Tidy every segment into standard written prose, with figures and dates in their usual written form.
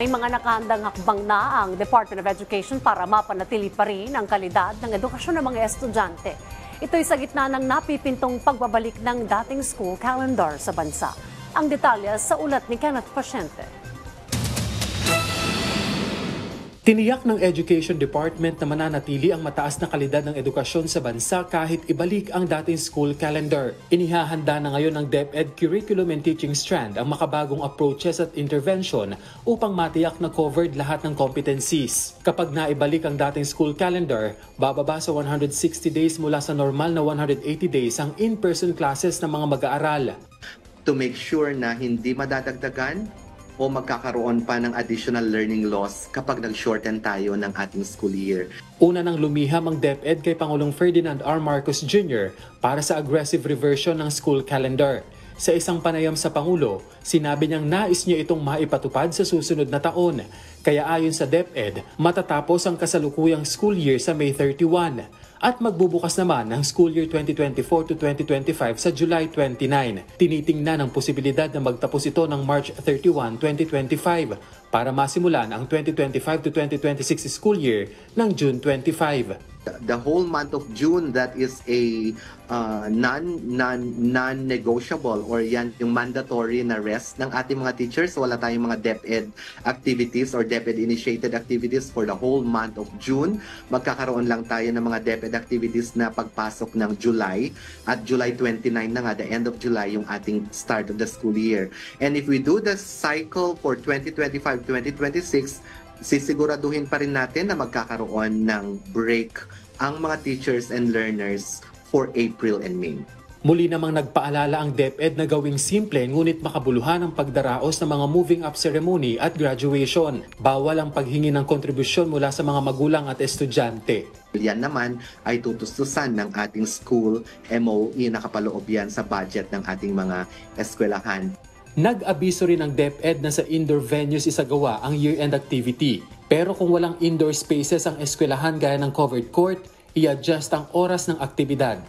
May mga nakahandang hakbang na ang Department of Education para mapanatili pa rin ang kalidad ng edukasyon ng mga estudyante. Ito'y sa gitna ng napipintong pagbabalik ng dating school calendar sa bansa. Ang detalye sa ulat ni Kenneth Pasyente. Tiniyak ng Education Department na mananatili ang mataas na kalidad ng edukasyon sa bansa kahit ibalik ang dating school calendar. Inihahanda na ngayon ng DepEd Curriculum and Teaching Strand ang makabagong approaches at intervention upang matiyak na covered lahat ng competencies. Kapag naibalik ang dating school calendar, bababa sa 160 days mula sa normal na 180 days ang in-person classes ng mga mag-aaral. To make sure na hindi madadagdagan o magkakaroon pa ng additional learning loss kapag nag-shorten tayo ng ating school year. Una nang lumiham ang DepEd kay Pangulong Ferdinand R. Marcos Jr. para sa aggressive reversion ng school calendar. Sa isang panayam sa Pangulo, sinabi niyang nais niya itong maipatupad sa susunod na taon. Kaya ayon sa DepEd, matatapos ang kasalukuyang school year sa May 31 at magbubukas naman ang school year 2024 to 2025 sa July 29. Tinitingnan ang posibilidad na magtapos ito ng March 31, 2025 para masimulan ang 2025 to 2026 school year ng June 25. The whole month of June, that is a non-negotiable or yan yung mandatory na rest ng ating mga teachers. Wala tayong mga DepEd activities or DepEd-initiated activities for the whole month of June. Magkakaroon lang tayo ng mga DepEd activities na pagpasok ng July at July 29 na nga, the end of July, yung ating start of the school year. And if we do the cycle for 2025-2026, sisiguraduhin pa rin natin na magkakaroon ng break ang mga teachers and learners for April and May. Muli namang nagpaalala ang DepEd na gawing simple ngunit makabuluhan ang pagdaraos ng mga moving up ceremony at graduation. Bawal ang paghingi ng kontribusyon mula sa mga magulang at estudyante. Yan naman ay tutustusan ng ating school MOE, nakapaloob yan sa budget ng ating mga eskwelahan. Nag-abiso rin ang DepEd na sa indoor venues isagawa ang year-end activity. Pero kung walang indoor spaces ang eskwelahan gaya ng covered court, i-adjust ang oras ng aktibidad.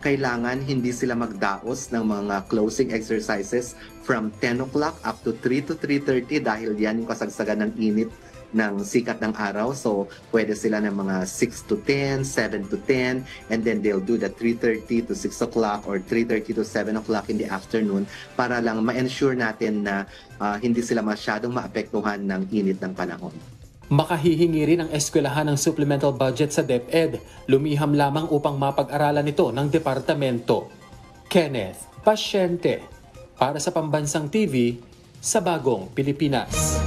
Kailangan hindi sila magdaos ng mga closing exercises from 10 o'clock up to 3 to 3:30 dahil yan yung kasagsagan ng init ng sikat ng araw. So, pwede sila ng mga 6 to 10, 7 to 10, and then they'll do the 3:30 to 6 o'clock or 3:30 to 7 o'clock in the afternoon para lang ma-ensure natin na hindi sila masyadong maapektuhan ng init ng panahon. Makahihingi rin ang eskwelahan ng supplemental budget sa DepEd. Lumiham lamang upang mapag-aralan ito ng departamento. Kenneth Pasyente, para sa Pambansang TV, sa Bagong Pilipinas.